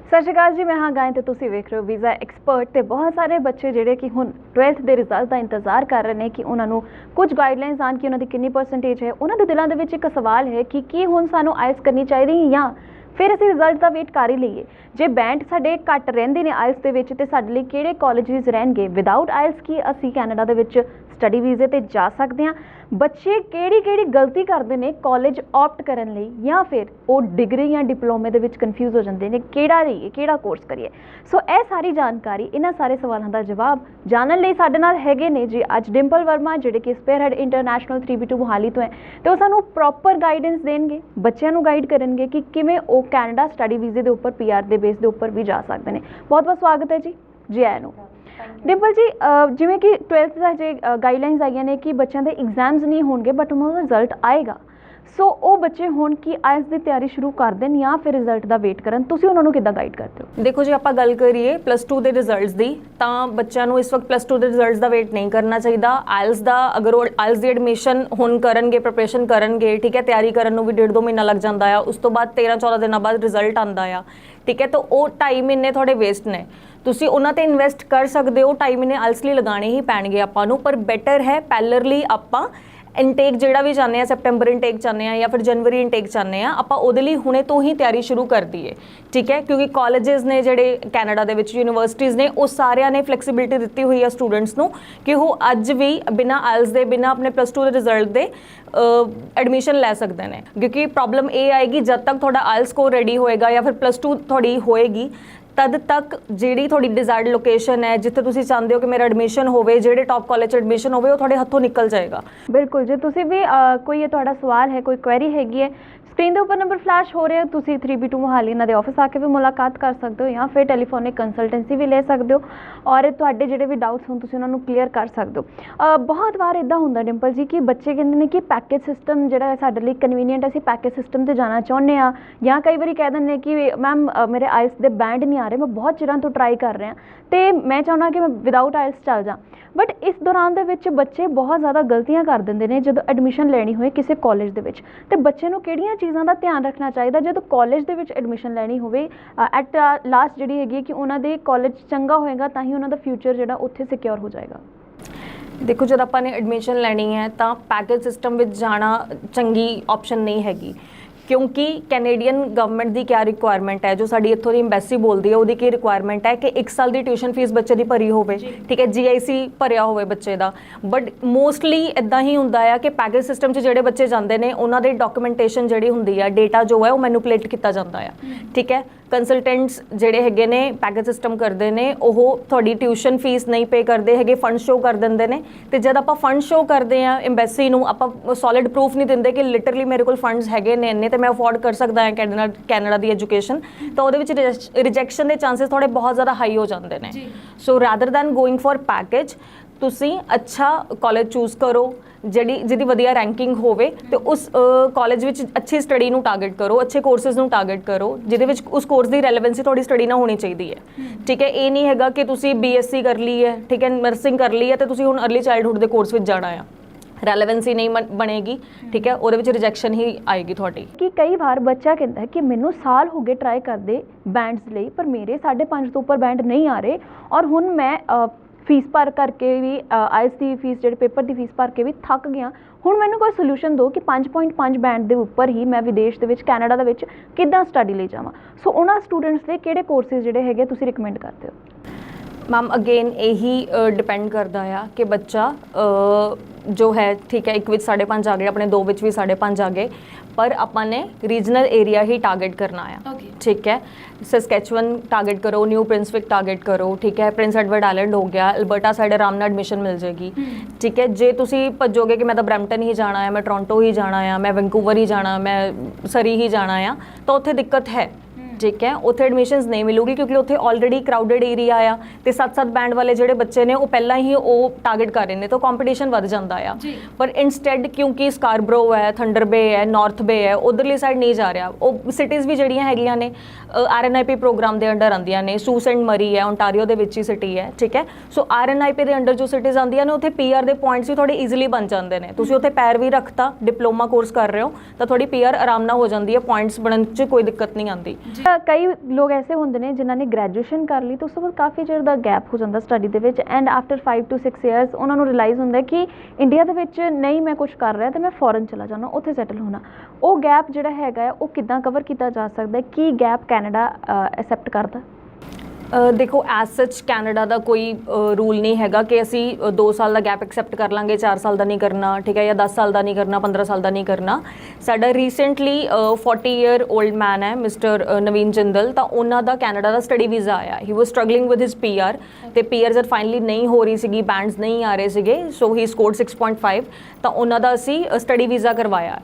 सत श्री अकाल जी, मैं हाँ गाय तो तुसी वेख रहे हो वीज़ा एक्सपर्ट। तो बहुत सारे बच्चे जिहड़े कि हुण 12th के रिजल्ट का इंतजार कर रहे हैं कि उन्होंने कुछ गाइडलाइनस आन कि उन्होंने कितनी परसेंटेज है। उन्होंने दिलों के एक सवाल है कि हुण सानू आइल्स करनी चाहिए या फिर असीं रिजल्ट का वेट कर ही लीए। जे बैंड साडे घट रहिंदे ने आइल्स दे विच ते साडे लई किहड़े कॉलेजेस रहणगे विदाउट आइल्स की असीं कैनेडा दे विच स्टडी वीज़े ते जा सकते हैं। बच्चे किहड़ी गलती करते हैं कॉलेज ऑप्ट करन लई या फिर वो डिग्री या डिप्लोमे दे विच कन्फ्यूज़ हो जाते हैं किहड़ा लईए किहड़ा कोर्स करिए। सो यह सारी जानकारी इन्हां सारे सवालों का जवाब जानन लई साडे नाल हैगे ने जी अज डिंपल वर्मा जिहड़े कि स्पेयरहेड इंटरनैशनल 3B2 मोहाली तो है। तो सानू प्रॉपर गाइडेंस देणगे, बच्चों को गाइड करनगे कि किवें वो कैनेडा स्टडी वीज़े के उपर PR के बेस के उपर भी जा सकते हैं। बहुत बहुत स्वागत है जी आया नूं। डिंपल जी, जिवें कि 12th का जे गाइडलाइनस आईयां ने कि बच्चों के एग्जाम्स नहीं होंगे बट उन्होंने रिजल्ट आएगा। सो वो बच्चे हुण की आइल्स की तैयारी शुरू कर दें या फिर रिजल्ट का वेट करन, तुसीं उन्हां नूं किद्दां गाइड करते हो? देखो जी, आपां गल करिए +2 के रिजल्ट्स की, तो बच्चों को इस वक्त +2 के रिजल्ट्स का वेट नहीं करना चाहिए। आइल्स का अगर वो आइल्स की एडमिशन हुण करनगे, प्रिपरेशन करनगे, ठीक है, तैयारी करन नूं भी 1.5-2 महीना लग जाता है। उस तो बाद 13-14 दिनों बाद रिजल्ट आता है, ठीक है। तो वो 2.5 महीने थोड़े वेस्ट ने, तुसी उन्हां ते इन्वेस्ट कर सकते हो। 2.5 महीने आइल्स लिए लगाने ही पैणगे आपां नूं, पर बैटर है पैलरली आपां इनटेक जिहड़ा भी चाहते हैं, सैप्टेंबर इनटेक चाहते हैं या फिर जनवरी इनटेक चाहते हैं, आपां उहदे लई हुणे तो ही तैयारी शुरू कर दीए, ठीक है। क्योंकि कॉलेजेस ने जिहड़े कैनेडा दे विच यूनीवर्सिटीज़ ने वो सारिਆਂ ने फ्लैक्सीबिलिटी दी हुई है स्टूडेंट्स नूं कि वो अज भी बिना आइल्स दे बिना अपने +2 के रिजल्ट दे एडमिशन लै सकते हैं। क्योंकि प्रॉब्लम ये आएगी जब तक थोड़ा आइल्स स्कोर रेडी होएगा या फिर +2 थोड़ी होएगी तद तक जिहड़ी थोड़ी डिजायर्ड लोकेशन है जिथे तुसीं चाहते हो कि मेरा एडमिशन होवे, जिहड़े टॉप कॉलेज एडमिशन होवे, वो थोड़े हथों निकल जाएगा। बिल्कुल जी, तुसीं भी कोई तुहाडा सवाल है, कोई क्वेरी हैगी है, स्क्रीन के उपर नंबर फ्लैश हो रहे हो, तुसीं 3B2 मोहाली इन्हां दे ऑफिस आके भी मुलाकात कर सकते हो या फिर टैलीफोनिक कंसलटेंसी भी ले सकते हो और तुहाडे जिहड़े भी डाउट्स होण तुसीं उन्हां नूं क्लीयर कर सकते हो। बहुत बार इदां हुंदा डिंपल जी कि बच्चे कहंदे ने कि पैकेज सिस्टम जिहड़ा साडे लई कन्वीनियंट है, असीं पैकेज सिस्टम ते जाना चाहुंदे आ, या कई बारी कह दिंदे कि मैम मेरे आइल्स दे बैंड नहीं आ रहे, मैं बहुत चिरां तो ट्राई कर रहा तो मैं चाहुंदा कि मैं विदाउट आइल्स चल जा। बट इस दौरान दे विच बच्चे बहुत ज़्यादा गलतियां कर दिंदे ने जदों एडमिशन लेनी होए किसी कॉलेज दे विच। ते बच्चे नूं किहड़ियां चीज़ां दा ध्यान रखना चाहिए जदों कॉलेज दे विच एडमिशन लेनी होवे एट लास्ट जिहड़ी हैगी कि उन्हां दे कॉलेज चंगा होएगा तां ही उन्हां दा फ्यूचर जिहड़ा उत्थे सिक्योर हो जाएगा। देखो, जब आपां ने एडमिशन लैनी है तो पैकेज सिस्टम में जाना चंगी ऑप्शन नहीं हैगी, क्योंकि कैनेडियन गवर्नमेंट की क्या रिक्वायरमेंट है, जो साडी इत्थों दी एम्बैसी बोलती है उसकी की रिक्वायरमेंट है कि 1 साल की ट्यूशन फीस बच्चे की भरी होवे, ठीक है, GIC भरिया होवे बच्चे का। बट मोस्टली इदां ही हुंदा है कि पैकेज सिस्टम च जिहड़े बच्चे जांदे ने उन्हां दे डॉक्यूमेंटेशन जिहड़ी हुंदी है, डेटा जो है वो मैनिपुलेट किया जाता है, ठीक है। कंसलटेंट्स जिहड़े हैगे ने पैकेज सिस्टम करते हैं वो थोड़ी ट्यूशन फीस नहीं पे करते हैगे, फंड शो कर देंगे ने। तो जब आप फंड शो करते हैं एम्बैसी नूं, आप सॉलिड प्रूफ नहीं देंगे कि लिटरली मेरे को फंड्स हैगे ने इन्ने तो मैं अफोर्ड कर सकता है कैनेडा की एजुकेशन, तो वो रिजैक्शन के चांसिस थोड़े बहुत ज़्यादा हाई हो जाते हैं। So rather than going for package तुसी अच्छा कॉलेज चूज करो जिहदी वधिया रैंकिंग होवे, तो उस कॉलेज विच अच्छी स्टडी नूं टारगेट करो, अच्छे कोर्सेज नूं टारगेट करो जिहदे विच उस कोर्स की रैलेवेंसी थोड़ी स्टडी ना होनी चाहिए है, ठीक है। ये नहीं हैगा कि तुसी BSc कर ली है, ठीक है, नर्सिंग कर ली है, तो तुसी हुण अर्ली चाइल्डहुड के कोर्स विच जाना है, रैलेवेंसी नहीं बनेगी, ठीक है, ਉਹਦੇ ਵਿੱਚ रिजैक्शन ही आएगी थोड़ी। कि कई बार बच्चा कहता है कि मैनू साल हो गए ट्राई करते बैंड्स ਲਈ पर मेरे 5.5 तो उपर बैंड नहीं आ रहे और हुण मैं फीस भर करके भी आइल्स की फीस जो पेपर की फीस भर के भी थक गया, हुण मैनू कोई सोल्यूशन दो कि 5.5 बैंड के उपर ही मैं विदेश के कैनेडा के किद्दां स्टडी ले जावां। सो उन्हां स्टूडेंट्स लिए किहड़े कोर्सेज जिहड़े हैगे तुसीं रिकमेंड करते हो? मैम अगेन यही डिपेंड करता है कि बच्चा जो है, ठीक है, एक विच 5.5 आ गए, अपने 2 विच भी 5.5 आ गए, पर अपने रीजनल एरिया ही टारगेट करना है, ठीक है। सस्कैचुअन टारगेट करो, न्यू प्रिंसविक टारगेट करो, ठीक है, प्रिंस एडवर्ड आइलैंड हो गया, अल्बर्टा साइड आराम नाल एडमिशन मिल जाएगी, ठीक है। जे तुसी भजोगे कि मैं तो ब्रैम्पटन ही जाना है, मैं टोरंटो ही जाना है, मैं वैंकूवर ही जाना, मैं सरी ही जाना है, तो उत्थे दिक्कत है, ठीक है, उत्थे एडमिशनस नहीं मिलूगी क्योंकि उत्थे ऑलरेडी क्राउडेड एरिया आ, तो 7-7 बैंड वाले जिहड़े बच्चे ने वो पहला ही वो टारगेट कर रहे हैं, तो कंपटीशन वध जाता है। पर इंस्टैड क्योंकि स्कारब्रो है, थंडर बे है, नॉर्थ बे है, उधरली साइड नहीं जा रहा, वो सिटीज़ भी जिहड़ियां हैगियां ने RNIP प्रोग्राम के अंडर आंदियां ने, सूस एंड मरी है ओंटारियो के विच ही सिटी है, ठीक है। सो RNIP के अंडर जो सिटीज़ आंदियां ने उत्थे PR के पॉइंट्स भी थोड़े ईजिली बन जाते हैं, तुसीं उत्थे पैर भी रखता डिप्लोमा कोर्स कर रहे हो तो थोड़ी PR आराम नाल हो जाती है, पॉइंट्स बनने च कोई दिक्कत नहीं आती। ਕਈ ਲੋਕ ਐਸੇ ਹੁੰਦੇ ਨੇ ਜਿਨ੍ਹਾਂ ਨੇ ਗ੍ਰੈਜੂਏਸ਼ਨ ਕਰ ਲਈ ਤੇ ਉਸ ਤੋਂ ਬਾਅਦ ਕਾਫੀ ਚਿਰ ਦਾ ਗੈਪ ਹੋ ਜਾਂਦਾ ਸਟੱਡੀ ਦੇ ਵਿੱਚ ਐਂਡ ਆਫਟਰ 5 to 6 ਇਅਰਸ ਉਹਨਾਂ ਨੂੰ ਰਿਅਲਾਈਜ਼ ਹੁੰਦਾ ਕਿ ਇੰਡੀਆ ਦੇ ਵਿੱਚ ਨਹੀਂ ਮੈਂ ਕੁਝ ਕਰ ਰਿਹਾ ਤੇ ਮੈਂ ਫੋਰਨ ਚਲਾ ਜਾਣਾ, ਉੱਥੇ ਸੈਟਲ ਹੋਣਾ। ਉਹ ਗੈਪ ਜਿਹੜਾ ਹੈਗਾ ਹੈ ਉਹ ਕਿੱਦਾਂ ਕਵਰ ਕੀਤਾ ਜਾ ਸਕਦਾ ਹੈ? ਕੀ ਗੈਪ ਕੈਨੇਡਾ ਐਕਸੈਪਟ ਕਰਦਾ? ਦੇਖੋ ਐਜ਼ ਸੱਚ ਕੈਨੇਡਾ ਦਾ ਕੋਈ ਰੂਲ ਨਹੀਂ ਹੈਗਾ ਕਿ ਅਸੀਂ 2 ਸਾਲ ਦਾ ਗੈਪ ਐਕਸੈਪਟ ਕਰ ਲਾਂਗੇ, 4 ਸਾਲ ਦਾ ਨਹੀਂ ਕਰਨਾ, ਠੀਕ ਹੈ, ਜਾਂ 10 ਸਾਲ ਦਾ ਨਹੀਂ ਕਰਨਾ, 15 ਸਾਲ ਦਾ ਨਹੀਂ ਕਰਨਾ। ਸਾਡਾ ਰੀਸੈਂਟਲੀ 40 ਈਅਰ 올ਡ ਮੈਨ ਹੈ ਮਿਸਟਰ ਨਵੀਨ ਜਿੰਦਲ, ਤਾਂ ਉਹਨਾਂ ਦਾ ਕੈਨੇਡਾ ਦਾ ਸਟੱਡੀ ਵੀਜ਼ਾ ਆਇਆ। ਹੀ ਵਾਸ ਸਟਰਗਲਿੰਗ ਵਿਦ ਹਿਸ PR ਤੇ PR ਜਦ ਫਾਈਨਲੀ ਨਹੀਂ ਹੋ ਰਹੀ ਸੀਗੀ, ਬੈਂਡਸ ਨਹੀਂ ਆ ਰਹੇ ਸੀਗੇ, ਸੋ ਹੀ ਸਕੋਰਡ 6.5, ਤਾਂ ਉਹਨਾਂ ਦਾ ਅਸੀਂ ਸਟੱਡੀ ਵੀਜ਼ਾ ਕਰਵਾਇਆ,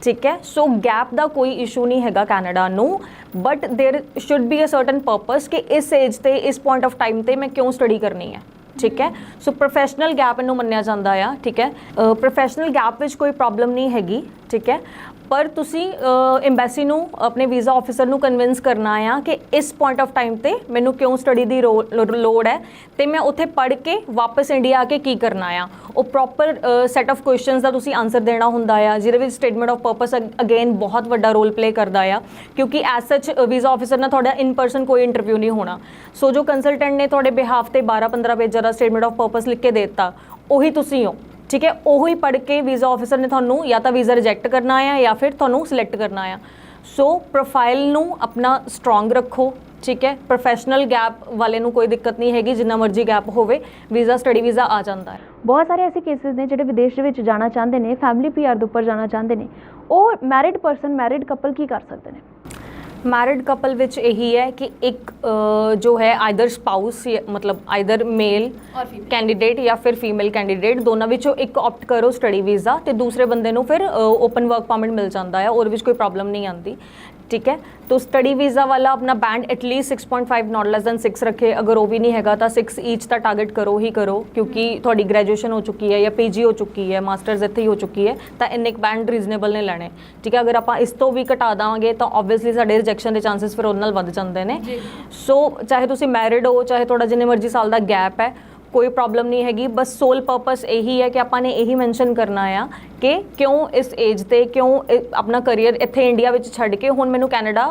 ਠੀਕ ਹੈ। ਸੋ ਗੈਪ ਦਾ ਕੋਈ ਇਸ਼ੂ ਨਹੀਂ ਹੈਗਾ ਕੈਨੇਡਾ ਨੂੰ, but there should be a certain purpose ਕਿ ਇਸ ਏਜ ਤੇ ਇਸ ਪੁਆਇੰਟ ਆਫ ਟਾਈਮ ਤੇ ਮੈਂ ਕਿਉਂ ਸਟੱਡੀ ਕਰਨੀ ਹੈ, ਠੀਕ ਹੈ। ਸੋ ਪ੍ਰੋਫੈਸ਼ਨਲ ਗੈਪ ਇਹਨੂੰ ਮੰਨਿਆ ਜਾਂਦਾ ਆ, ਠੀਕ ਹੈ। ਪ੍ਰੋਫੈਸ਼ਨਲ ਗੈਪ ਵਿੱਚ ਕੋਈ ਪ੍ਰੋਬਲਮ ਨਹੀਂ ਹੈਗੀ, ਠੀਕ ਹੈ, ਪਰ ਤੁਸੀਂ ਐਮਬੈਸੀ ਨੂੰ, ਆਪਣੇ ਵੀਜ਼ਾ ਆਫਿਸਰ ਨੂੰ ਕਨਵਿੰਸ ਕਰਨਾ ਆ ਕਿ ਇਸ ਪੁਆਇੰਟ ਆਫ ਟਾਈਮ ਤੇ ਮੈਨੂੰ ਕਿਉਂ ਸਟੱਡੀ ਦੀ ਲੋੜ ਹੈ ਤੇ ਮੈਂ ਉੱਥੇ ਪੜ੍ਹ ਕੇ ਵਾਪਸ ਇੰਡੀਆ ਆ ਕੇ ਕੀ ਕਰਨਾ ਆ। ਉਹ ਪ੍ਰੋਪਰ ਸੈਟ ਆਫ ਕੁਐਸਚਨਸ ਦਾ ਤੁਸੀਂ ਆਨਸਰ ਦੇਣਾ ਹੁੰਦਾ ਆ, ਜਿਹਦੇ ਵਿੱਚ ਸਟੇਟਮੈਂਟ ਆਫ ਪਰਪਸ ਅਗੇਨ ਬਹੁਤ ਵੱਡਾ ਰੋਲ ਪਲੇ ਕਰਦਾ ਆ, ਕਿਉਂਕਿ ਐਜ਼ ਸੱਚ ਵੀਜ਼ਾ ਆਫਿਸਰ ਨਾਲ ਤੁਹਾਡਾ ਇਨ ਪਰਸਨ ਕੋਈ ਇੰਟਰਵਿਊ ਨਹੀਂ ਹੋਣਾ। ਸੋ ਜੋ ਕੰਸਲਟੈਂਟ ਨੇ ਤੁਹਾਡੇ ਬਿਹਾਫ ਤੇ 12-15 ਪੇਜਾਂ ਦਾ ਸਟੇਟਮੈਂਟ ਆਫ ਪਰਪਸ ਲਿਖ ਕੇ ਦੇ ਦਿੱਤਾ, ਉਹੀ ਤੁਸੀਂ ਹੋ, ਠੀਕ ਹੈ। ਉਹੀ ਪੜ੍ਹ ਕੇ ਵੀਜ਼ਾ ਆਫਿਸਰ ਨੇ ਤੁਹਾਨੂੰ ਜਾਂ ਤਾਂ ਵੀਜ਼ਾ ਰਿਜੈਕਟ ਕਰਨਾ ਆ ਜਾਂ ਫਿਰ ਤੁਹਾਨੂੰ ਸਿਲੈਕਟ ਕਰਨਾ ਆ। ਸੋ ਪ੍ਰੋਫਾਈਲ ਨੂੰ ਆਪਣਾ ਸਟਰੋਂਗ ਰੱਖੋ, ਠੀਕ ਹੈ। ਪ੍ਰੋਫੈਸ਼ਨਲ ਗੈਪ ਵਾਲੇ ਨੂੰ ਕੋਈ ਦਿੱਕਤ ਨਹੀਂ ਹੈਗੀ, ਜਿੰਨਾ ਮਰਜ਼ੀ ਗੈਪ ਹੋਵੇ ਵੀਜ਼ਾ, ਸਟੱਡੀ ਵੀਜ਼ਾ ਆ ਜਾਂਦਾ ਹੈ। ਬਹੁਤ ਸਾਰੇ ਐਸੇ ਕੇਸਿਸ ਨੇ ਜਿਹੜੇ ਵਿਦੇਸ਼ ਦੇ ਵਿੱਚ ਜਾਣਾ ਚਾਹੁੰਦੇ ਨੇ, ਫੈਮਿਲੀ PR ਦੇ ਉੱਪਰ ਜਾਣਾ ਚਾਹੁੰਦੇ ਨੇ, ਉਹ ਮੈਰਿਡ ਪਰਸਨ, ਮੈਰਿਡ ਕਪਲ ਕੀ ਕਰ ਸਕਦੇ ਨੇ? मैरिड कपल विच यही है कि एक जो है आइदर स्पाउस, मतलब आइदर मेल कैंडीडेट या फिर फीमेल कैंडीडेट, दोनों विचों एक ऑप्ट करो स्टडी वीज़ा, तो दूसरे बंदे नूं फिर ओपन वर्क परमिट मिल जाता है, और कोई प्रॉब्लम नहीं आती, ठीक है। तो स्टडी वीज़ा वाला अपना band at least 6.5 not less than 6 रखे, अगर वो भी नहीं हैगा तो 6 ईच का टारगेट करो ही करो, क्योंकि थोड़ी ग्रैजुएशन हो चुकी है या PG हो चुकी है, मास्टर्स इत्थे ही हो चुकी है, तो इन्ने बैंड रीजनेबल नहीं लैने, ठीक है। अगर आप इस तो भी घटा देंगे तो ऑबवियसली साडे रिजैक्शन के चांसिस फिर उहदे नाल वध जांदे ने। सो चाहे तुसीं मैरिड हो, चाहे तुहाडा जिन्ने मर्जी साल का गैप है, कोई प्रॉब्लम नहीं हैगी। बस सोल पर्पस यही है कि आपाने यही मैंशन करना है कि क्यों इस एज ते, क्यों अपना करियर इत्थे इंडिया विच छड्ड के हुण मैनूं कैनेडा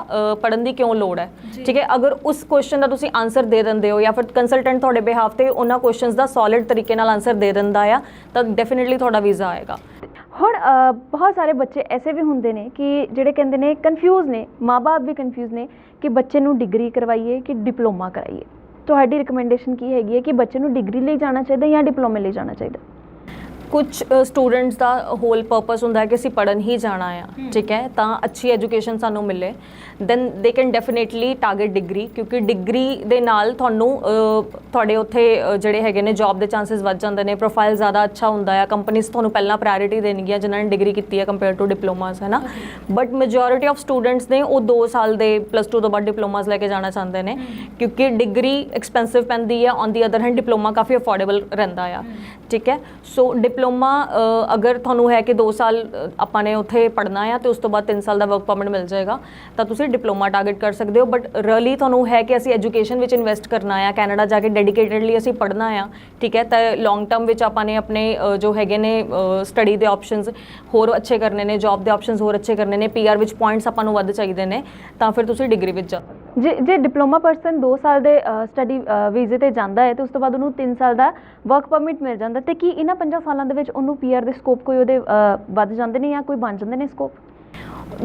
पढ़न दी क्यों लोड़ है, ठीक है। अगर उस क्वेश्चन का तुसीं आंसर दे दिंदे हो या फिर कंसलटेंट तुहाडे बिहाफ ते उन्हां क्वेश्चनस दा सॉलिड तरीके नाल आंसर दे दिंदा आ, तां डेफिनेटली तुहाडा वीज़ा आएगा। ਹੁਣ ਬਹੁਤ ਸਾਰੇ ਬੱਚੇ ਐਸੇ ਵੀ ਹੁੰਦੇ ਨੇ ਕਿ ਜਿਹੜੇ ਕਹਿੰਦੇ ਨੇ, ਕਨਫਿਊਜ਼ ਨੇ, ਮਾਂ-ਬਾਪ ਵੀ ਕਨਫਿਊਜ਼ ਨੇ ਕਿ ਬੱਚੇ ਨੂੰ ਡਿਗਰੀ ਕਰਵਾਈਏ ਕਿ ਡਿਪਲੋਮਾ ਕਰਾਈਏ। ਤੁਹਾਡੀ ਰਿਕਮੈਂਡੇਸ਼ਨ ਕੀ ਹੈਗੀ ਹੈ ਕਿ ਬੱਚੇ ਨੂੰ ਡਿਗਰੀ ਲਈ ਜਾਣਾ ਚਾਹੀਦਾ ਜਾਂ ਡਿਪਲੋਮੇ ਲਈ ਜਾਣਾ ਚਾਹੀਦਾ? कुछ स्टूडेंट्स का होल पर्पस होंदा है कि असीं पढ़न ही जाना है, ठीक है, तो अच्छी एजुकेशन सानू मिले, then they can definitely target degree, क्योंकि डिग्री दे नाल तुहानू तुहाडे उत्थे जिहड़े हैगे ने जॉब दे चांसिस वध जांदे ने, प्रोफाइल ज़्यादा अच्छा हुंदा है, कंपनीज तुहानू पहला प्रायोरिटी देणगीआं जिन्हां ने डिग्री कीती है कंपेयर टू डिप्लोमास, है ना। बट मेजोरिटी ऑफ स्टूडेंट्स ने वो 2 साल दे +2 तो बाद डिप्लोमास लैके जाना चाहते हैं, क्योंकि डिग्री एक्सपेंसिव पैंदी है, on the other hand diploma काफ़ी अफोर्डेबल रहिंदा आ, ठीक है। सो डिप्लोमा अगर तुहानू है कि 2 साल आपां ने उत्थे पढ़ना है तो उस तो बाद 3 साल का वर्क परमिट मिल जाएगा, तो तुसीं डिप्लोमा टारगेट कर सकते हो। बट रियली तुहानू है कि असीं एजुकेशन विच इन्वेस्ट करना है, कैनेडा जाके डेडिकेटेडली असीं पढ़ना है, ठीक है, तो लॉन्ग टर्म विच आपां ने अपने जो हैगे ने स्टडी के ऑप्शनस होर अच्छे करने ने, जॉब के ऑप्शनस होर अच्छे करने ने, PR विच पॉइंट्स आपां नू वध चाहीदे ने, तां फिर तुसीं डिग्री विच जा। जे डिप्लोमा पर्सन 2 साल के स्टडी वीजे ते जांदा है तो उस तो बाद उन्होंने 3 साल का वर्क परमिट मिल जाता, तो कि इन्हां 5 सालों के उन्होंने PR के स्कोप कोई उहदे वध जांदे ने या कोई बन जांदे ने स्कोप?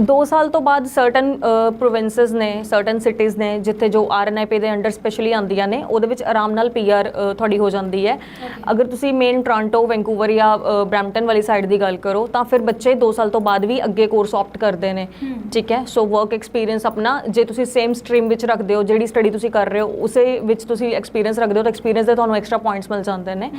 2 साल तो बाद सर्टन प्रोविंसेस ने, सर्टन सिटीज़ ने जिथे जो RNIP के अंडर स्पैशली आंदियां ने, उहदे विच आराम नाल PR थोड़ी हो जाती है। अगर तुसी मेन टोरंटो, वैंकूवर या ब्रैम्पटन वाली साइड की गल करो तो फिर बच्चे 2 साल तो बाद भी अगे कोर्स ऑप्ट करते हैं, ठीक है। सो वर्क एक्सपीरियंस अपना, जे तुसी सेम स्ट्रीम विच रखते हो, जिहड़ी स्टडी तुसी कर रहे हो उसे विच तुसी एक्सपीरियंस रखते हो, तो एक्सपीरियंस दे तुहानू एक्स्ट्रा पॉइंट्स मिल जाते हैं,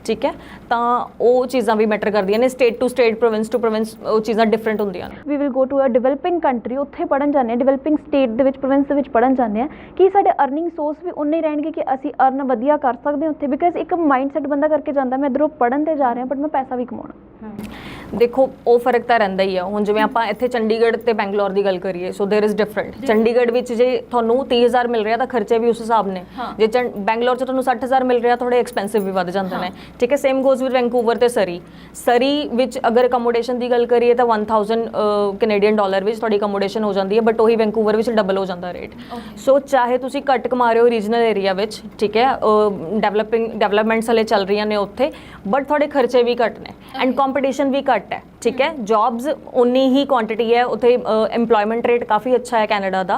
ठीक है। तो वो चीज़ां भी मैटर करदियां ने, state to state, province to province वो चीज़ां डिफरेंट होंदियां ने। We will go to a developing country, उत्थे पढ़न जाने, डिवेलपिंग स्टेट दे विच, प्रोविंस दे विच पढ़न जाने कि साडे अर्निंग सोर्स भी उन्ने ही रहणगे कि असीं अर्न वधिया कर सकदे उत्थे, बिकॉज एक माइंडसैट बंदा करके जांदा मैं इधरों पढ़न ते जा रहा बट मैं पैसा भी कमाउणा। ਦੇਖੋ ਉਹ ਫਰਕ ਤਾਂ ਰਹਿੰਦਾ ਹੀ ਆ। ਹੁਣ ਜਿਵੇਂ ਆਪਾਂ ਇੱਥੇ ਚੰਡੀਗੜ੍ਹ ਤੇ ਬੈਂਗਲੌਰ ਦੀ ਗੱਲ ਕਰੀਏ, so there is different. Chandigarh ਵਿੱਚ ਜੇ ਤੁਹਾਨੂੰ 30,000 ਮਿਲ ਰਿਹਾ ਤਾਂ ਖਰਚੇ ਵੀ ਉਸ ਹਿਸਾਬ ਨੇ। ਜੇ ਬੈਂਗਲੌਰ 'ਚ ਤੁਹਾਨੂੰ 60,000 ਮਿਲ ਰਿਹਾ, ਥੋੜੇ ਐਕਸਪੈਂਸਿਵ ਵੀ ਵੱਧ ਜਾਂਦੇ ਨੇ, ਠੀਕ ਹੈ। ਸੇਮ ਗੋਜ਼ ਵਿਦ ਵੈਂਕੂਵਰ ਤੇ ਸਰੀ ਵਿੱਚ ਅਗਰ ਅਕਮੋਡੇਸ਼ਨ ਦੀ ਗੱਲ ਕਰੀਏ ਤਾਂ 1000 ਕੈਨੇਡੀਅਨ ਡਾਲਰ ਵਿੱਚ ਤੁਹਾਡੀ ਅਕਮੋਡੇਸ਼ਨ ਹੋ ਜਾਂਦੀ ਹੈ, ਬਟ ਉਹੀ ਵੈਂਕੂਵਰ ਵਿੱਚ ਡਬਲ ਹੋ ਜਾਂਦਾ ਰੇਟ। ਸੋ ਚਾਹੇ ਤੁਸੀਂ ਘੱਟ ਕਮਾ ਰਹੇ ਹੋ ਰੀਜਨਲ ਏਰੀਆ ਵਿੱਚ, ਠੀਕ ਹੈ, ਡਿਵੈਲਪਮੈਂਟਸ ਹਲੇ ਚੱਲ ਰਹੀਆਂ ਨੇ ਉੱਥੇ, ਬਟ ਤੁਹਾਡੇ ਖਰਚੇ ਵੀ ਘੱਟ ਨੇ ਐਂਡ ਕੰਪੀਟੀਸ਼ਨ ਵੀ ਘੱਟ ਹੈ, ਠੀਕ ਹੈ। ਜੌਬਸ ਉਨੀ ਹੀ ਕੁਆਂਟੀਟੀ ਹੈ ਉੱਥੇ, एम्प्लॉयमेंट रेट काफ़ी अच्छा है कनाडा ਦਾ,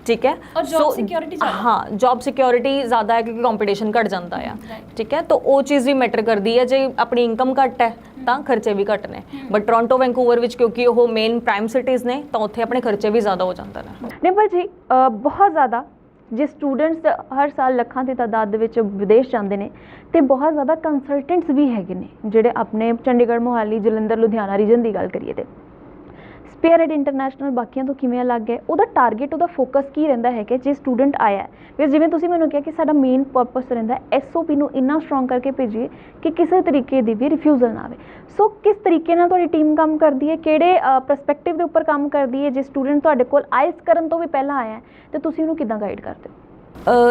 ठीक है। और जॉब सिक्योरिटी हाँ, जॉब सिक्योरिटी ज़्यादा है क्योंकि कंपटीशन घट जाता है, ठीक है। तो वो चीज़ भी मैटर करती है। जे अपनी इनकम घट है ਤਾਂ ਖਰਚੇ ਵੀ ਘੱਟ ਨੇ, ਬਟ ਟੋਰਾਂਟੋ ਵੈਂਕੂਵਰ ਵਿੱਚ ਕਿਉਂਕਿ ਉਹ ਮੇਨ ਪ੍ਰਾਈਮ ਸਿਟੀਜ਼ ਨੇ ਤਾਂ ਉੱਥੇ ਆਪਣੇ ਖਰਚੇ ਵੀ ਜ਼ਿਆਦਾ ਹੋ ਜਾਂਦੇ ਨੇ। ਨਿੰਪਲ ਜੀ, ਬਹੁਤ ਜ਼ਿਆਦਾ ਜੇ ਸਟੂਡੈਂਟਸ ਹਰ ਸਾਲ ਲੱਖਾਂ ਦੀ ਤਾਦਾਦ ਦੇ ਵਿੱਚ ਵਿਦੇਸ਼ ਜਾਂਦੇ ਨੇ ਤੇ ਬਹੁਤ ਜ਼ਿਆਦਾ ਕੰਸਲਟੈਂਟਸ ਵੀ ਹੈਗੇ ਨੇ ਜਿਹੜੇ ਆਪਣੇ ਚੰਡੀਗੜ੍ਹ, ਮੋਹਾਲੀ, ਜਲੰਧਰ, ਲੁਧਿਆਣਾ ਰੀਜਨ ਦੀ ਗੱਲ ਕਰੀਏ ਤੇ ਸਪੀਅਰਹੈਡ ਇੰਟਰਨੈਸ਼ਨਲ ਬਾਕੀਆਂ ਤੋਂ ਕਿਵੇਂ ਅਲੱਗ ਹੈ? ਉਹਦਾ ਟਾਰਗੇਟ, ਉਹਦਾ ਫੋਕਸ ਕੀ ਰਹਿੰਦਾ ਹੈ ਕਿ ਜੇ ਸਟੂਡੈਂਟ ਆਇਆ, ਫਿਰ ਜਿਵੇਂ ਤੁਸੀਂ ਮੈਨੂੰ ਕਿਹਾ ਕਿ ਸਾਡਾ ਮੇਨ ਪਰਪਸ ਰਹਿੰਦਾ SOP ਨੂੰ ਇੰਨਾ ਸਟਰੋਂਗ ਕਰਕੇ ਭੇਜੀਏ ਕਿ ਕਿਸੇ ਤਰੀਕੇ ਦੀ ਵੀ ਰਿਫਿਊਜ਼ਲ ਨਾ ਆਵੇ। ਸੋ ਕਿਸ ਤਰੀਕੇ ਨਾਲ ਤੁਹਾਡੀ ਟੀਮ ਕੰਮ ਕਰਦੀ ਹੈ, ਕਿਹੜੇ ਪਰਸਪੈਕਟਿਵ ਦੇ ਉੱਪਰ ਕੰਮ ਕਰਦੀ ਹੈ? ਜੇ ਸਟੂਡੈਂਟ ਤੁਹਾਡੇ ਕੋਲ ਆਇਲਸ ਕਰਨ ਤੋਂ ਵੀ ਪਹਿਲਾਂ ਆਇਆ ਹੈ ਤੇ ਤੁਸੀਂ ਉਹਨੂੰ ਕਿੱਦਾਂ ਗਾਈਡ ਕਰਦੇ ਹੋ?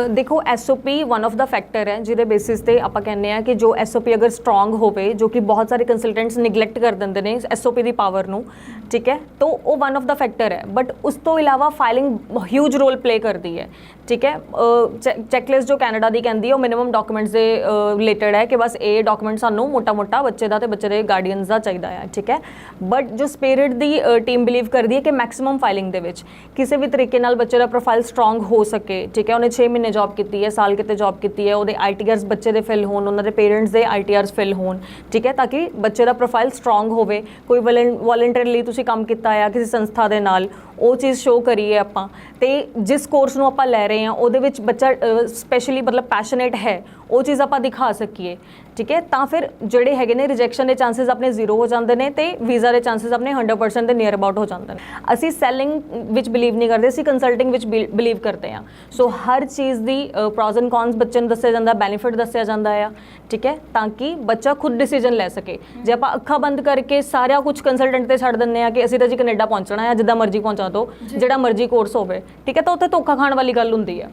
ਦੇਖੋ SOP one of the factor ਹੈ ਜਿਹਦੇ ਬੇਸਿਸ ਤੇ ਆਪਾਂ ਕਹਿੰਦੇ ਆ ਕਿ ਜੋ SOP ਅਗਰ ਸਟਰੋਂਗ ਹੋਵੇ, ਜੋ ਕਿ ਬਹੁਤ ਸਾਰੇ ਕੰਸਲਟੈਂਟਸ ਨਿਗਲੈਕਟ ਕਰ ਦਿੰਦੇ ਨੇ SOP ਦੀ ਪਾਵਰ ਨੂੰ, ਠੀਕ ਹੈ, ਤਾਂ ਉਹ ਵਨ ਆਫ ਦਾ ਫੈਕਟਰ ਹੈ। ਬਟ ਉਸ ਤੋਂ ਇਲਾਵਾ ਫਾਈਲਿੰਗ ਹਿਊਜ ਰੋਲ ਪਲੇ ਕਰਦੀ ਹੈ, ਠੀਕ ਹੈ। ਚੈੱਕਲਿਸਟ ਜੋ ਕੈਨੇਡਾ ਦੀ ਕਹਿੰਦੀ ਹੈ ਉਹ ਮਿਨੀਮਮ ਡਾਕੂਮੈਂਟਸ ਦੇ ਰਿਲੇਟਡ ਹੈ ਕਿ ਬਸ ਇਹ ਡਾਕੂਮੈਂਟ ਸਾਨੂੰ ਮੋਟਾ ਬੱਚੇ ਦਾ ਤੇ ਬੱਚੇ ਦੇ ਗਾਰਡੀਅਨਸ ਦਾ ਚਾਹੀਦਾ ਹੈ, ਠੀਕ ਹੈ। ਬਟ ਜੋ ਸਪਿਰਿਟ ਦੀ ਟੀਮ ਬਿਲੀਵ ਕਰਦੀ ਹੈ ਕਿ ਮੈਕਸਿਮਮ ਫਾਈਲਿੰਗ ਦੇ ਵਿੱਚ ਕਿਸੇ ਵੀ ਤਰੀਕੇ ਨਾਲ ਬੱਚੇ ਦਾ ਪ੍ਰੋਫਾਈਲ ਸਟਰੋਂਗ ਹੋ ਸਕੇ, ਠੀਕ ਹੈ। ਉਹਨੇ 6 ਮਹੀਨੇ ਜੌਬ ਕੀਤੀ ਹੈ, ਸਾਲ ਕਿਤੇ ਜੌਬ ਕੀਤੀ ਹੈ, ਉਹਦੇ ITRs ਬੱਚੇ ਦੇ ਫਿਲ ਹੋਣ, ਉਹਨਾਂ ਦੇ ਪੇਰੈਂਟਸ ਦੇ ITRs ਫਿਲ ਹੋਣ, ਠੀਕ ਹੈ, ਤਾਂ ਕਿ ਬੱਚੇ ਦਾ ਪ੍ਰੋਫਾਈਲ ਸਟਰੋਂਗ ਹੋਵੇ। ਕੋਈ ਵੋਲੰਟਰੀਲੀ ਤੁਸੀਂ ਕੰਮ ਕੀਤਾ ਆ ਕਿਸੇ ਸੰਸਥਾ ਦੇ ਨਾਲ, ਉਹ ਚੀਜ਼ ਸ਼ੋ ਕਰੀਏ ਆਪਾਂ। ਤੇ ਜਿਸ ਕੋਰਸ ਨੂੰ ਆਪਾਂ ਲੈ ਰਹੇ ਹਾਂ ਉਹਦੇ ਵਿੱਚ ਬੱਚਾ ਸਪੈਸ਼ਲੀ ਮਤਲਬ ਪੈਸ਼ਨੇਟ ਹੈ, ਉਹ ਚੀਜ਼ ਆਪਾਂ ਦਿਖਾ ਸਕੀਏ, ਠੀਕ ਹੈ। ਤਾਂ ਫਿਰ ਜਿਹੜੇ ਹੈਗੇ ਨੇ ਰਿਜੈਕਸ਼ਨ ਦੇ ਚਾਂਸਸ ਆਪਣੇ 0 ਹੋ ਜਾਂਦੇ ਨੇ ਤੇ ਵੀਜ਼ਾ ਦੇ ਚਾਂਸਸ ਆਪਣੇ 100% ਦੇ ਨੀਅਰ ਅਬਾਊਟ ਹੋ ਜਾਂਦੇ ਨੇ। ਅਸੀਂ ਸੈਲਿੰਗ ਵਿੱਚ ਬਿਲੀਵ ਨਹੀਂ ਕਰਦੇ, ਅਸੀਂ ਕੰਸਲਟਿੰਗ ਵਿੱਚ ਬਿਲੀਵ ਕਰਦੇ ਹਾਂ। ਸੋ ਹਰ ਚੀਜ਼ ਦੀ ਪ੍ਰੋਜ਼ ਐਂਡ ਕੌਨਸ ਬੱਚੇ ਨੂੰ ਦੱਸਿਆ ਜਾਂਦਾ, ਬੈਨੀਫਿਟ ਦੱਸਿਆ ਜਾਂਦਾ ਆ, ਠੀਕ ਹੈ, ਤਾਂ ਕਿ ਬੱਚਾ ਖੁਦ ਡਿਸੀਜਨ ਲੈ ਸਕੇ। ਜੇ ਆਪਾਂ ਅੱਖਾਂ ਬੰਦ ਕਰਕੇ ਸਾਰਾ ਕੁਝ ਕੰਸਲਟੈਂਟ ਤੇ ਛੱਡ ਦਿੰਦੇ ਆ ਕਿ ਅਸੀਂ ਤਾਂ ਜੀ ਕੈਨੇਡਾ ਪਹੁੰਚਣਾ ਆ, ਜਿੱਦਾਂ ਮਰਜ਼ੀ ਪਹੁੰਚਾ ਦਿਓ, ਜਿਹੜਾ ਮਰਜ਼ੀ ਕੋਰਸ ਹੋਵੇ, ਠੀਕ ਹੈ, ਤਾਂ ਉੱਥੇ ਧੋਖਾ ਖਾਣ ਵਾਲੀ ਗੱਲ ਹੁੰਦੀ ਹੈ।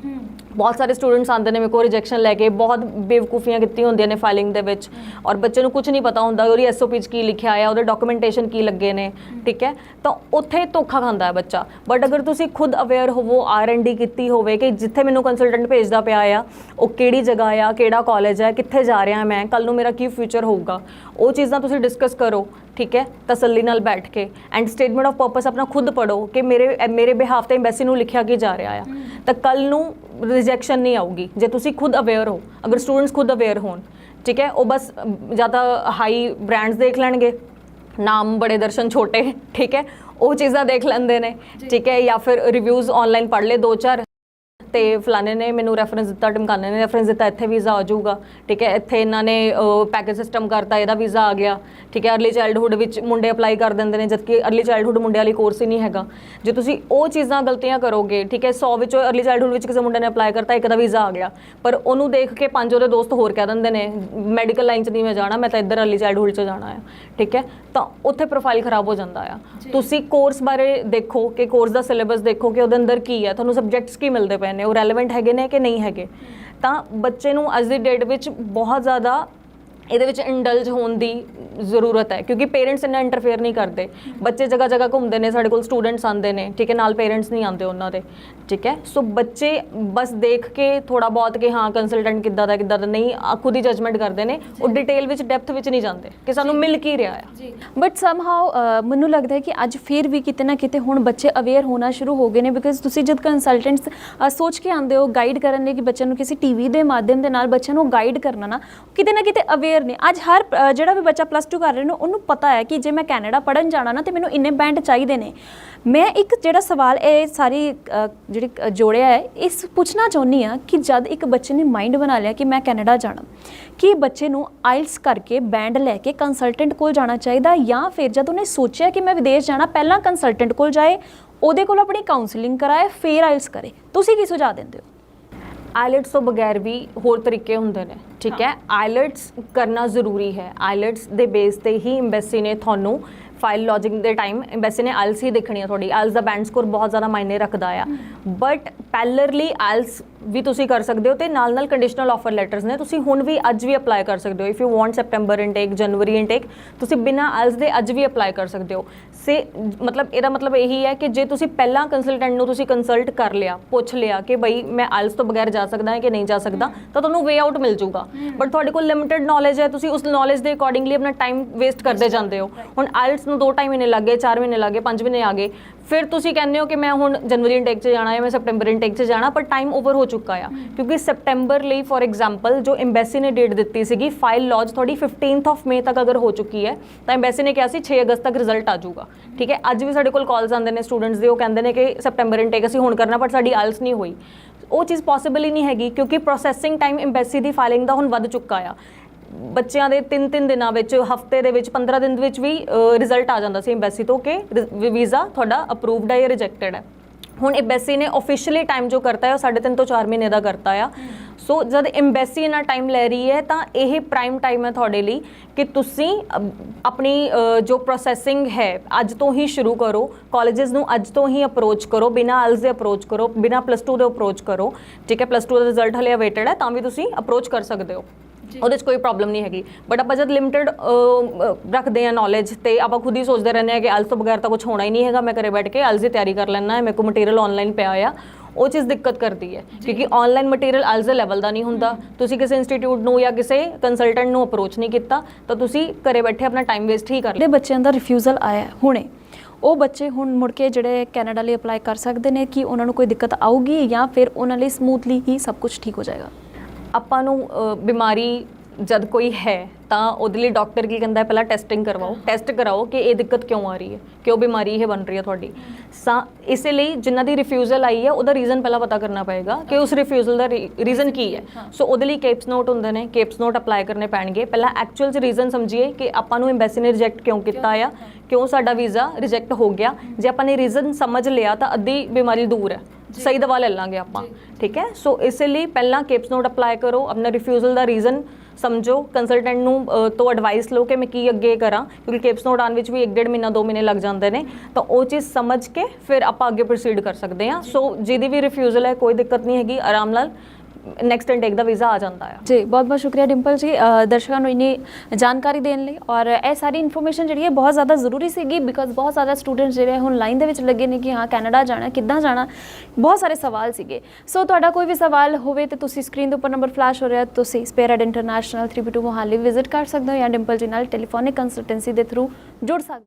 ਬਹੁਤ ਸਾਰੇ ਸਟੂਡੈਂਟਸ ਆਉਂਦੇ ਨੇ ਮੇਰੇ ਕੋਲ ਰਿਜੈਕਸ਼ਨ ਲੈ ਕੇ, ਬਹੁਤ ਬੇਵਕੂਫੀਆਂ ਕੀਤੀਆਂ ਹੁੰਦੀਆਂ ਨੇ ਫਾਈਲਿੰਗ ਦੇ ਵਿੱਚ, ਔਰ ਬੱਚੇ ਨੂੰ ਕੁਝ ਨਹੀਂ ਪਤਾ ਹੁੰਦਾ ਉਹਦੀ SOP 'ਚ ਕੀ ਲਿਖਿਆ ਆ, ਉਹਦੇ ਡਾਕੂਮੈਂਟੇਸ਼ਨ ਕੀ ਲੱਗੇ ਨੇ, ਠੀਕ ਹੈ, ਤਾਂ ਉੱਥੇ ਧੋਖਾ ਖਾਂਦਾ ਹੈ ਬੱਚਾ। ਬਟ ਅਗਰ ਤੁਸੀਂ ਖੁਦ ਅਵੇਅਰ ਹੋਵੋ, R&D ਕੀਤੀ ਹੋਵੇ ਕਿ ਜਿੱਥੇ ਮੈਨੂੰ ਕੰਸਲਟੈਂਟ ਭੇਜਦਾ ਪਿਆ ਆ ਉਹ ਕਿਹੜੀ ਜਗ੍ਹਾ ਆ, ਕਿਹੜਾ ਕਾਲਜ ਹੈ, ਕਿੱਥੇ ਜਾ ਰਿਹਾ ਮੈਂ, ਕੱਲ੍ਹ ਨੂੰ ਮੇਰਾ ਕੀ ਫਿਊਚਰ ਹੋਊਗਾ, ਉਹ ਚੀਜ਼ਾਂ ਤੁਸੀਂ ਡਿਸਕਸ ਕਰੋ, ਠੀਕ ਹੈ, ਤਸੱਲੀ ਨਾਲ ਬੈਠ ਕੇ। ਐਂਡ ਸਟੇਟਮੈਂਟ ਆਫ ਪਰਪਸ ਆਪਣਾ ਖੁਦ ਪੜ੍ਹੋ ਕਿ ਮੇਰੇ ਬਿਹਾਫ ਤੇ ਐਮਬੈਸੀ ਨੂੰ ਲਿਖਿਆ ਕੀ ਜਾ ਰਿਹਾ ਆ, ਤਾਂ ਕੱਲ੍ਹ ਨੂੰ ਰਿਜੈਕਸ਼ਨ ਨਹੀਂ ਆਊਗੀ ਜੇ ਤੁਸੀਂ ਖੁਦ ਅਵੇਅਰ ਹੋ। ਅਗਰ ਸਟੂਡੈਂਟਸ ਖੁਦ ਅਵੇਅਰ ਹੋਣ, ਠੀਕ ਹੈ, ਉਹ ਬਸ ਜ਼ਿਆਦਾ ਹਾਈ ਬ੍ਰਾਂਡਸ ਦੇਖ ਲੈਣਗੇ, ਨਾਮ ਬੜੇ ਦਰਸ਼ਨ ਛੋਟੇ, ਠੀਕ ਹੈ, ਉਹ ਚੀਜ਼ਾਂ ਦੇਖ ਲੈਂਦੇ ਨੇ, ਠੀਕ ਹੈ, ਜਾਂ ਫਿਰ ਰਿਵਿਊਜ਼ ਆਨਲਾਈਨ ਪੜ੍ਹ ਲਏ 2-4 ਤੇ ਫਲਾਣੇ ਨੇ ਮੈਨੂੰ ਰੈਫਰੈਂਸ ਦਿੱਤਾ, ਟਮਕਾਨੇ ਨੇ ਰੈਫਰੈਂਸ ਦਿੱਤਾ, ਇੱਥੇ ਵੀਜ਼ਾ ਆ ਜਾਊਗਾ, ਠੀਕ ਹੈ, ਇੱਥੇ ਇਹਨਾਂ ਨੇ ਪੈਕੇਜ ਸਿਸਟਮ ਕਰਤਾ, ਇਹਦਾ ਵੀਜ਼ਾ ਆ ਗਿਆ, ਠੀਕ ਹੈ। ਅਰਲੀ ਚਾਈਲਡਹੁੱਡ ਵਿੱਚ ਮੁੰਡੇ ਅਪਲਾਈ ਕਰ ਦਿੰਦੇ ਨੇ, ਜਦਕਿ ਅਰਲੀ ਚਾਈਲਡਹੁੱਡ ਮੁੰਡਿਆਂ ਲਈ ਕੋਰਸ ਹੀ ਨਹੀਂ ਹੈਗਾ। ਜੇ ਤੁਸੀਂ ਉਹ ਚੀਜ਼ਾਂ ਗਲਤੀਆਂ ਕਰੋਗੇ, ਠੀਕ ਹੈ, 100 ਵਿੱਚੋਂ ਅਰਲੀ ਚਾਈਲਡਹੁੱਡ ਵਿੱਚ ਕਿਸੇ ਮੁੰਡੇ ਨੇ ਅਪਲਾਈ ਕਰਤਾ, ਇੱਕ ਦਾ ਵੀਜ਼ਾ ਆ ਗਿਆ, ਪਰ ਉਹਨੂੰ ਦੇਖ ਕੇ 5 ਉਹਦੇ ਦੋਸਤ ਹੋਰ ਕਹਿ ਦਿੰਦੇ ਨੇ ਮੈਡੀਕਲ ਲਾਈਨ 'ਚ ਨਹੀਂ ਮੈਂ ਜਾਣਾ, ਮੈਂ ਤਾਂ ਇੱਧਰ ਅਰਲੀ ਚਾਈਲਡਹੁੱਡ 'ਚ ਜਾਣਾ ਆ, ਠੀਕ ਹੈ, ਤਾਂ ਉੱਥੇ ਪ੍ਰੋਫਾਈਲ ਖਰਾਬ ਹੋ ਜਾਂਦਾ ਆ। ਤੁਸੀਂ ਕੋਰਸ ਬਾਰੇ ਦੇਖੋ ਕਿ ਕੋਰਸ ਦਾ ਸਿਲੇਬਸ ਦੇਖੋ ਕਿ ਉਹਦੇ ਅੰਦਰ ਕੀ ਹੈ, ਤੁਹਾਨੂੰ ਸਬਜੈਕਟਸ ਕੀ ਮਿਲਦੇ ਪਏ ਨੇ, ਉਹ ਰੈਲੇਵੈਂਟ ਹੈਗੇ ਨੇ ਕਿ ਨਹੀਂ ਹੈਗੇ। ਤਾਂ ਬੱਚੇ ਨੂੰ ਅੱਜ ਦੀ ਡੇਟ ਵਿੱਚ ਬਹੁਤ ਜ਼ਿਆਦਾ ਇਹਦੇ ਵਿੱਚ ਇੰਡਲਜ ਹੋਣ ਦੀ ਜ਼ਰੂਰਤ ਹੈ ਕਿਉਂਕਿ ਪੇਰੈਂਟਸ ਇੰਨਾ ਇੰਟਰਫੇਅਰ ਨਹੀਂ ਕਰਦੇ। ਬੱਚੇ ਜਗ੍ਹਾ ਜਗ੍ਹਾ ਘੁੰਮਦੇ ਨੇ, ਸਾਡੇ ਕੋਲ ਸਟੂਡੈਂਟਸ ਆਉਂਦੇ ਨੇ, ਠੀਕ ਹੈ, ਨਾਲ ਪੇਰੈਂਟਸ ਨਹੀਂ ਆਉਂਦੇ ਉਹਨਾਂ ਦੇ, ਠੀਕ ਹੈ। ਸੋ ਬੱਚੇ ਬਸ ਦੇਖ ਕੇ ਥੋੜਾ ਬਹੁਤ ਕਿ ਹਾਂ ਕੰਸਲਟੈਂਟ ਕਿੱਦਾਂ ਦਾ ਨਹੀਂ, ਖੁਦ ਹੀ ਜਜਮੈਂਟ ਕਰਦੇ ਨੇ, ਉਹ ਡਿਟੇਲ ਵਿੱਚ ਡੈਪਥ ਵਿੱਚ ਨਹੀਂ ਜਾਂਦੇ ਕਿ ਸਾਨੂੰ ਮਿਲ ਕੀ ਰਿਹਾ ਆ। ਬਟ ਸਮਹਾਓ ਮੈਨੂੰ ਲੱਗਦਾ ਹੈ ਕਿ ਅੱਜ ਫਿਰ ਵੀ ਕਿਤੇ ਨਾ ਕਿਤੇ ਹੁਣ ਬੱਚੇ ਅਵੇਅਰ ਹੋਣਾ ਸ਼ੁਰੂ ਹੋ ਗਏ ਨੇ, ਬਿਕਾਜ਼ ਤੁਸੀਂ ਜਦ ਕੰਸਲਟੈਂਟਸ ਸੋਚ ਕੇ ਆਉਂਦੇ ਹੋ ਗਾਈਡ ਕਰਨ ਲਈ ਕਿ ਬੱਚਿਆਂ ਨੂੰ ਕਿਸੇ TV ਦੇ ਮਾਧਿਅਮ ਦੇ ਨਾਲ ਬੱਚਿਆਂ ਨੂੰ ਗਾਈਡ ਕਰਨਾ ਨਾ, ਕਿਤੇ ਨਾ ਕਿਤੇ ਅਵੇਅਰ ਨੇ। ਅੱਜ ਹਰ ਜਿਹੜਾ ਵੀ ਬੱਚਾ +2 ਕਰ ਰਿਹਾ ਨੇ ਉਹਨੂੰ ਪਤਾ ਹੈ ਕਿ ਜੇ ਮੈਂ ਕੈਨੇਡਾ ਪੜ੍ਹਨ ਜਾਣਾ ਨਾ ਤੇ ਮੈਨੂੰ ਇੰਨੇ ਬੈਂਡ ਚਾਹੀਦੇ ਨੇ। ਮੈਂ ਇੱਕ ਜਿਹੜਾ ਸਵਾਲ ਇਹ ਸਾਰੀ ਜਿਹੜੀ ਜੋੜਿਆ ਹੈ ਇਸ ਪੁੱਛਣਾ ਚਾਹੁੰਦੀ ਹਾਂ ਕਿ ਜਦ ਇੱਕ ਬੱਚੇ ਨੇ ਮਾਈਂਡ ਬਣਾ ਲਿਆ ਕਿ ਮੈਂ ਕੈਨੇਡਾ ਜਾਣਾ, ਕਿ ਬੱਚੇ ਨੂੰ ਆਇਲਸ ਕਰਕੇ ਬੈਂਡ ਲੈ ਕੇ ਕੰਸਲਟੈਂਟ ਕੋਲ ਜਾਣਾ ਚਾਹੀਦਾ, ਜਾਂ ਫਿਰ ਜਦ ਉਹਨੇ ਸੋਚਿਆ ਕਿ ਮੈਂ ਵਿਦੇਸ਼ ਜਾਣਾ ਪਹਿਲਾਂ ਕੰਸਲਟੈਂਟ ਕੋਲ ਜਾਏ, ਉਹਦੇ ਕੋਲ ਆਪਣੀ ਕਾਉਂਸਲਿੰਗ ਕਰਾਏ, ਫਿਰ ਆਇਲਸ ਕਰੇ? ਤੁਸੀਂ ਕੀ ਸੁਝਾਅ ਦਿੰਦੇ ਹੋ? ਆਈਲੈਟਸ ਤੋਂ ਬਗੈਰ ਵੀ ਹੋਰ ਤਰੀਕੇ ਹੁੰਦੇ ਨੇ, ਠੀਕ ਹੈ। ਆਈਲੈਟਸ ਕਰਨਾ ਜ਼ਰੂਰੀ ਹੈ। ਆਈਲੈਟਸ ਦੇ ਬੇਸ ਤੇ ਹੀ ਐਮਬੈਸੀ ਨੇ ਤੁਹਾਨੂੰ ਫਾਈਲ ਲੌਜਿੰਗ ਦੇ ਟਾਈਮ ਐਮਬੈਸੀ ਨੇ ਆਇਲਸ ਹੀ ਦੇਖਣੀ ਆ ਤੁਹਾਡੀ। ਆਇਲਸ ਦਾ ਬੈਂਡ ਸਕੋਰ ਬਹੁਤ ਜ਼ਿਆਦਾ ਮਾਇਨੇ ਰੱਖਦਾ ਆ। ਬਟ ਪੈਲਰਲੀ ਆਇਲਸ ਵੀ ਤੁਸੀਂ ਕਰ ਸਕਦੇ ਹੋ ਤੇ ਨਾਲ ਨਾਲ ਕੰਡੀਸ਼ਨਲ ਆਫਰ ਲੈਟਰਸ ਨੇ, ਤੁਸੀਂ ਹੁਣ ਵੀ ਅੱਜ ਵੀ ਅਪਲਾਈ ਕਰ ਸਕਦੇ ਹੋ। If you want September intake, January intake, ਤੁਸੀਂ ਬਿਨਾਂ ਆਇਲਸ ਦੇ ਅੱਜ ਵੀ ਅਪਲਾਈ ਕਰ ਸਕਦੇ ਹੋ। ਮਤਲਬ ਇਹਦਾ ਮਤਲਬ ਇਹੀ ਹੈ ਕਿ ਜੇ ਤੁਸੀਂ ਪਹਿਲਾਂ ਕੰਸਲਟੈਂਟ ਨੂੰ ਤੁਸੀਂ ਕੰਸਲਟ ਕਰ ਲਿਆ, ਪੁੱਛ ਲਿਆ ਕਿ ਬਈ ਮੈਂ ਆਇਲਸ ਤੋਂ ਬਗੈਰ ਜਾ ਸਕਦਾ ਹਾਂ ਕਿ ਨਹੀਂ ਜਾ ਸਕਦਾ, ਤਾਂ ਤੁਹਾਨੂੰ ਵੇ ਆਊਟ ਮਿਲ ਜੂਗਾ। ਬਟ ਤੁਹਾਡੇ ਕੋਲ ਲਿਮਿਟਡ ਨੌਲੇਜ ਹੈ, ਤੁਸੀਂ ਉਸ ਨੌਲੇਜ ਦੇ ਅਕੋਰਡਿੰਗਲੀ ਆਪਣਾ ਟਾਈਮ ਵੇਸਟ ਕਰਦੇ ਜਾਂਦੇ ਹੋ। ਹੁਣ ਆਇਲਸ ਨੂੰ 2 ਮਹੀਨੇ ਲੱਗ ਗਏ, 4 ਮਹੀਨੇ ਲੱਗ ਗਏ, 5 ਮਹੀਨੇ ਆ ਗਏ, ਫਿਰ ਤੁਸੀਂ ਕਹਿੰਦੇ ਹੋ ਕਿ ਮੈਂ ਹੁਣ ਜਨਵਰੀ ਇਨਟੇਕ 'ਚ ਜਾਣਾ ਹੈ, ਮੈਂ ਸੈਪਟੈਂਬਰ ਇਨਟੇਕ 'ਚ ਜਾਣਾ, ਪਰ ਟਾਈਮ ਓਵਰ ਹੋ ਚੁੱਕਾ ਆ। ਕਿਉਂਕਿ ਸੈਪਟੈਂਬਰ ਲਈ ਫੋਰ ਐਗਜ਼ਾਮਪਲ ਜੋ ਐਮਬੈਸੀ ਨੇ ਡੇਟ ਦਿੱਤੀ ਸੀਗੀ, ਫਾਈਲ ਲੌਜ ਤੁਹਾਡੀ 15th ਆਫ ਮਈ ਤੱਕ ਅਗਰ ਹੋ ਚੁੱਕੀ ਹੈ ਤਾਂ ਐਮਬੈਸੀ ਨੇ ਕਿਹਾ ਸੀ 6 ਅਗਸਤ ਤੱਕ ਰਿਜ਼ਲਟ ਆ ਜਾਊਗਾ। ਠੀਕ ਹੈ। ਅੱਜ ਵੀ ਸਾਡੇ ਕੋਲ ਕਾਲਸ ਆਉਂਦੇ ਨੇ ਸਟੂਡੈਂਟਸ ਦੇ, ਉਹ ਕਹਿੰਦੇ ਨੇ ਕਿ ਸੈਪਟੈਂਬਰ ਇਨਟੇਕ ਅਸੀਂ ਹੁਣ ਕਰਨਾ, ਪਰ ਸਾਡੀ ਆਇਲਸ ਨਹੀਂ ਹੋਈ। ਉਹ ਚੀਜ਼ ਪੋਸੀਬਲ ਹੀ ਨਹੀਂ ਹੈਗੀ, ਕਿਉਂਕਿ ਪ੍ਰੋਸੈਸਿੰਗ ਟਾਈਮ ਐਮਬੈਸੀ ਦੀ ਫਾਈਲਿੰਗ ਦਾ ਹੁਣ ਵੱਧ ਚੁੱਕਾ ਆ। ਬੱਚਿਆਂ ਦੇ 3-3 ਦਿਨਾਂ ਵਿੱਚ, ਹਫਤੇ ਦੇ ਵਿੱਚ, 15 ਦਿਨ ਦੇ ਵਿੱਚ ਵੀ ਰਿਜ਼ਲਟ ਆ ਜਾਂਦਾ ਸੀ ਐਮਬੈਸੀ ਤੋਂ ਕਿ ਵੀਜ਼ਾ ਤੁਹਾਡਾ ਅਪਰੂਵਡ ਹੈ ਜਾਂ ਰਿਜੈਕਟਡ ਹੈ। ਹੁਣ ਐਮਬੈਸੀ ਨੇ ਆਫੀਸ਼ੀਅਲੀ ਟਾਈਮ ਜੋ ਕਰਤਾ ਹੈ ਉਹ 3.5 ਤੋਂ 4 ਮਹੀਨੇ ਦਾ ਕਰਤਾ ਆ। ਸੋ ਜਦ ਐਮਬੈਸੀ ਇਹਨਾਂ ਟਾਈਮ ਲੈ ਰਹੀ ਹੈ ਤਾਂ ਇਹ ਪ੍ਰਾਈਮ ਟਾਈਮ ਹੈ ਤੁਹਾਡੇ ਲਈ ਕਿ ਤੁਸੀਂ ਆਪਣੀ ਜੋ ਪ੍ਰੋਸੈਸਿੰਗ ਹੈ ਅੱਜ ਤੋਂ ਹੀ ਸ਼ੁਰੂ ਕਰੋ। ਕਾਲਜਸ ਨੂੰ ਅੱਜ ਤੋਂ ਹੀ ਅਪਰੋਚ ਕਰੋ, ਬਿਨਾਂ ਆਇਲਸ ਦੇ ਅਪਰੋਚ ਕਰੋ, ਬਿਨਾਂ +2 ਦੇ ਅਪਰੋਚ ਕਰੋ। ਠੀਕ ਹੈ। +2 ਦਾ ਰਿਜ਼ਲਟ ਹਲੇ ਅਵੇਟਡ ਹੈ ਤਾਂ ਵੀ ਤੁਸੀਂ ਅਪਰੋਚ ਕਰ ਸਕਦੇ ਹੋ, ਉਹਦੇ 'ਚ ਕੋਈ ਪ੍ਰੋਬਲਮ ਨਹੀਂ ਹੈਗੀ। ਬਟ ਆਪਾਂ ਜਦ ਲਿਮਿਟਡ ਰੱਖਦੇ ਹਾਂ ਨੌਲੇਜ ਤੇ ਆਪਾਂ ਖੁਦ ਹੀ ਸੋਚਦੇ ਰਹਿੰਦੇ ਹਾਂ ਕਿ ਆਇਲਸ ਤੋਂ ਬਗੈਰ ਤਾਂ ਕੁਝ ਹੋਣਾ ਹੀ ਨਹੀਂ ਹੈਗਾ, ਮੈਂ ਘਰੇ ਬੈਠ ਕੇ ਆਇਲਸ ਦੀ ਤਿਆਰੀ ਕਰ ਲੈਣਾ ਹੈ, ਮੇਰੇ ਕੋਲ ਮਟੀਰੀਅਲ ਆਨਲਾਈਨ ਪਿਆ ਆ, ਉਹ ਚੀਜ਼ ਦਿੱਕਤ ਕਰਦੀ ਹੈ। ਕਿਉਂਕਿ ਆਨਲਾਈਨ ਮਟੀਰੀਅਲ ਆਇਲਸ ਦੇ ਲੈਵਲ ਦਾ ਨਹੀਂ ਹੁੰਦਾ। ਤੁਸੀਂ ਕਿਸੇ ਇੰਸਟੀਟਿਊਟ ਨੂੰ ਜਾਂ ਕਿਸੇ ਕੰਸਲਟੈਂਟ ਨੂੰ ਅਪਰੋਚ ਨਹੀਂ ਕੀਤਾ ਤਾਂ ਤੁਸੀਂ ਘਰੇ ਬੈਠੇ ਆਪਣਾ ਟਾਈਮ ਵੇਸਟ ਹੀ ਕਰ ਲਿਆ। ਬੱਚਿਆਂ ਦਾ ਰਿਫਿਊਜ਼ਲ ਆਇਆ ਹੁਣੇ, ਉਹ ਬੱਚੇ ਹੁਣ ਮੁੜ ਕੇ ਜਿਹੜੇ ਕੈਨੇਡਾ ਲਈ ਅਪਲਾਈ ਕਰ ਸਕਦੇ ਨੇ, ਕਿ ਉਹਨਾਂ ਨੂੰ ਕੋਈ ਦਿੱਕਤ ਆਊਗੀ ਜਾਂ ਫਿਰ ਉਹਨਾਂ ਲਈ ਸਮੂਥਲੀ ਹੀ ਸਭ ਕੁਝ ਠੀਕ ਹੋ ਜਾਏਗਾ? ਆਪਾਂ ਨੂੰ ਬਿਮਾਰੀ ਜਦ ਕੋਈ ਹੈ ਤਾਂ ਉਹਦੇ ਲਈ ਡਾਕਟਰ ਕੀ ਕਹਿੰਦਾ ਹੈ, ਪਹਿਲਾਂ ਟੈਸਟਿੰਗ ਕਰਵਾਓ, ਟੈਸਟ ਕਰਾਓ ਕਿ ਇਹ ਦਿੱਕਤ ਕਿਉਂ ਆ ਰਹੀ ਹੈ, ਕਿਉਂ ਬਿਮਾਰੀ ਇਹ ਬਣ ਰਹੀ ਹੈ ਤੁਹਾਡੀ। ਇਸੇ ਲਈ ਜਿਨ੍ਹਾਂ ਦੀ ਰਿਫਿਊਜ਼ਲ ਆਈ ਹੈ ਉਹਦਾ ਰੀਜ਼ਨ ਪਹਿਲਾਂ ਪਤਾ ਕਰਨਾ ਪਏਗਾ ਕਿ ਉਸ ਰਿਫਿਊਜ਼ਲ ਦਾ ਰੀਜ਼ਨ ਕੀ ਹੈ। ਸੋ ਉਹਦੇ ਲਈ ਕੇਪਸ ਨੋਟ ਹੁੰਦੇ ਨੇ, ਕੇਪਸ ਨੋਟ ਅਪਲਾਈ ਕਰਨੇ ਪੈਣਗੇ। ਪਹਿਲਾਂ ਐਕਚੁਅਲ 'ਚ ਰੀਜ਼ਨ ਸਮਝੀਏ ਕਿ ਆਪਾਂ ਨੂੰ ਐਮਬੈਸੀ ਨੇ ਰਿਜੈਕਟ ਕਿਉਂ ਕੀਤਾ ਆ, ਕਿਉਂ ਸਾਡਾ ਵੀਜ਼ਾ ਰਿਜੈਕਟ ਹੋ ਗਿਆ। ਜੇ ਆਪਾਂ ਨੇ ਰੀਜ਼ਨ ਸਮਝ ਲਿਆ ਤਾਂ ਅੱਧੀ ਬਿਮਾਰੀ ਦੂਰ ਹੈ, ਸਹੀ ਦਵਾ ਲੈ ਲਾਂਗੇ ਆਪਾਂ। ਠੀਕ ਹੈ। ਸੋ ਇਸੇ ਲਈ ਪਹਿਲਾਂ ਕੇਪਸ ਨੋਟ ਅਪਲਾਈ ਕਰੋ, ਆਪਣਾ ਰਿਫਿਊਜ਼ਲ ਦਾ ਰੀਜ਼ਨ ਸਮਝੋ, ਕੰਸਲਟੈਂਟ ਨੂੰ ਤੋਂ ਐਡਵਾਈਸ ਲਓ ਕਿ ਮੈਂ ਕੀ ਅੱਗੇ ਕਰਾਂ, ਕਿਉਂਕਿ ਕੇਪਸ ਨੋਟ ਆਉਣ ਵਿੱਚ ਵੀ 1-1.5 ਮਹੀਨਾ 2 ਮਹੀਨੇ ਲੱਗ ਜਾਂਦੇ ਨੇ। ਤਾਂ ਉਹ ਚੀਜ਼ ਸਮਝ ਕੇ ਫਿਰ ਆਪਾਂ ਅੱਗੇ ਪ੍ਰੋਸੀਡ ਕਰ ਸਕਦੇ ਹਾਂ। ਸੋ ਜਿਹਦੀ ਵੀ ਰਿਫਿਊਜ਼ਲ ਹੈ ਕੋਈ ਦਿੱਕਤ ਨਹੀਂ ਹੈਗੀ, ਆਰਾਮ ਨਾਲ ਨੈਕਸਟ ਇਨਟੇਕ ਦਾ ਵੀਜ਼ਾ ਆ ਜਾਂਦਾ ਹੈ। ਜੀ ਬਹੁਤ ਬਹੁਤ ਸ਼ੁਕਰੀਆ ਡਿੰਪਲ ਜੀ ਦਰਸ਼ਕਾਂ ਨੂੰ ਇੰਨੀ ਜਾਣਕਾਰੀ ਦੇਣ ਲਈ। ਔਰ ਇਹ ਸਾਰੀ ਇਨਫੋਰਮੇਸ਼ਨ ਜਿਹੜੀ ਹੈ ਬਹੁਤ ਜ਼ਿਆਦਾ ਜ਼ਰੂਰੀ ਸੀਗੀ, ਬਿਕਾਜ਼ ਬਹੁਤ ਜ਼ਿਆਦਾ ਸਟੂਡੈਂਟਸ ਜਿਹੜੇ ਹੁਣ ਲਾਈਨ ਦੇ ਵਿੱਚ ਲੱਗੇ ਨੇ ਕਿ ਹਾਂ ਕੈਨੇਡਾ ਜਾਣਾ, ਕਿੱਦਾਂ ਜਾਣਾ, ਬਹੁਤ ਸਾਰੇ ਸਵਾਲ ਸੀਗੇ। ਸੋ ਤੁਹਾਡਾ ਕੋਈ ਵੀ ਸਵਾਲ ਹੋਵੇ ਤਾਂ ਤੁਸੀਂ ਸਕਰੀਨ ਦੇ ਉੱਪਰ ਨੰਬਰ ਫਲੈਸ਼ ਹੋ ਰਿਹਾ, ਤੁਸੀਂ ਸਪੇਅਰਹੈਡ ਇੰਟਰਨੈਸ਼ਨਲ 3B2 ਮੋਹਾਲੀ ਵਿਜ਼ਿਟ ਕਰ ਸਕਦੇ ਹੋ ਜਾਂ ਡਿੰਪਲ ਜੀ ਨਾਲ ਟੈਲੀਫੋਨਿਕ ਕੰਸਲਟੈਂਸੀ ਦੇ ਥਰੂ ਜੁੜ ਸਕਦੇ ਹੋ।